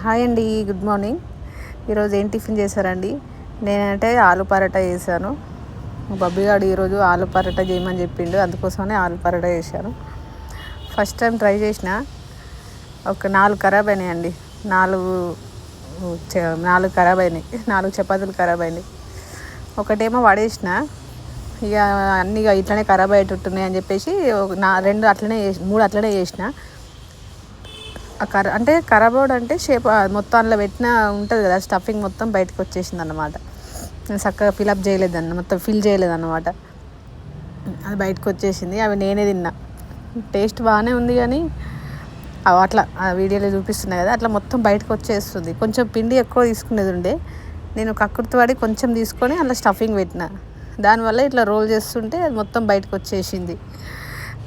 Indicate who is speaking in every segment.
Speaker 1: Hi అండి, good morning. ఈరోజు ఏం టిఫిన్ చేశారండి? నేనంటే ఆలు పరోటా చేశాను. మా బబ్బిగాడు ఈరోజు ఆలు పరోటా చేయమని చెప్పిండు, అందుకోసమనే ఆలు పరోటా చేశాను. ఫస్ట్ టైం ట్రై చేసిన, ఒక 4 ఖరాబ్ అయినాయండి. 4 ఖరాబ్ అయినాయి, 4 చపాతీలు ఖరాబ్ అయినాయి. ఒకటేమో పడేసిన, ఇక అన్నీ ఇట్లనే ఖరాబ్ అయ్యేటట్టున్నాయి అని చెప్పేసి 2 అట్లనే 3 అట్లనే చేసిన. అంటే ఖరాబ్ అవడం అంటే షేప్ మొత్తం అందులో పెట్టిన ఉంటుంది కదా, స్టఫింగ్ మొత్తం బయటకు వచ్చేసింది అన్నమాట. నేను చక్కగా మొత్తం ఫిల్ చేయలేదన్నమాట. అది బయటకు వచ్చేసింది. అవి నేనే తిన్నా. టేస్ట్ బాగానే ఉంది, కానీ అవి అట్లా ఆ వీడియోలో చూపిస్తున్నాయి కదా, అట్లా మొత్తం బయటకు వచ్చేస్తుంది. కొంచెం పిండి ఎక్కువ తీసుకునేది ఉండే, నేను కక్కుర్తి పడి కొంచెం తీసుకొని అందులో స్టఫింగ్ పెట్టిన. దానివల్ల ఇట్లా రోల్ చేస్తుంటే అది మొత్తం బయటకు వచ్చేసింది.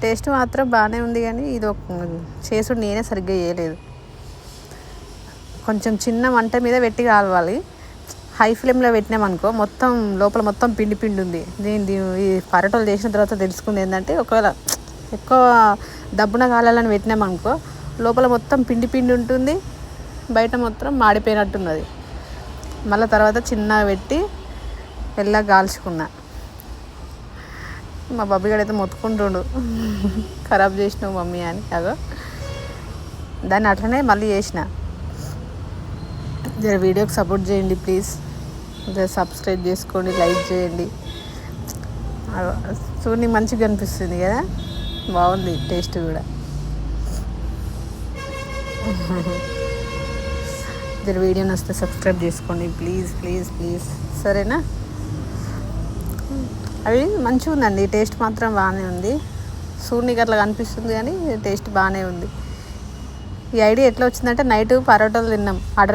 Speaker 1: టేస్ట్ మాత్రం బాగానే ఉంది, కానీ ఇది చేసుడు నేనే సరిగ్గా చేయలేదు. కొంచెం చిన్న మంట మీద పెట్టి కాలవాలి. హై ఫ్లేమ్లో పెట్టినామనుకో మొత్తం లోపల మొత్తం పిండి పిండి ఉంది. ఈ పరోటాలు చేసిన తర్వాత తెలుసుకుంది ఏంటంటే, ఒకవేళ ఎక్కువ దబ్బున కాలాలని పెట్టినామనుకో లోపల మొత్తం పిండి పిండి ఉంటుంది, బయట మొత్తం మాడిపోయినట్టున్నది. మళ్ళీ తర్వాత చిన్నగా పెట్టి మెల్లగా కాల్చుకున్నా. మా బబ్బిగాడు అయితే మొత్తుకుంటుండు, ఖరాబ్ చేసినావు మమ్మీ అని. అదో దాన్ని అట్లనే మళ్ళీ చేసిన. జర వీడియోకి సపోర్ట్ చేయండి ప్లీజ్. జర సబ్స్క్రైబ్ చేసుకోండి, లైక్ చేయండి. చూడండి, మంచిగా అనిపిస్తుంది కదా, బాగుంది టేస్ట్ కూడా. జర వీడియో నచ్చితే సబ్స్క్రైబ్ చేసుకోండి ప్లీజ్ ప్లీజ్ ప్లీజ్, సరేనా? అవి మంచిగా ఉందండి, టేస్ట్ మాత్రం బాగానే ఉంది. సూర్నికి అట్లా కనిపిస్తుంది, కానీ టేస్ట్ బాగానే ఉంది. ఈ ఐడియా ఎట్లా వచ్చిందంటే, నైట్ పరోటాలు తిన్నాం ఆర్డర్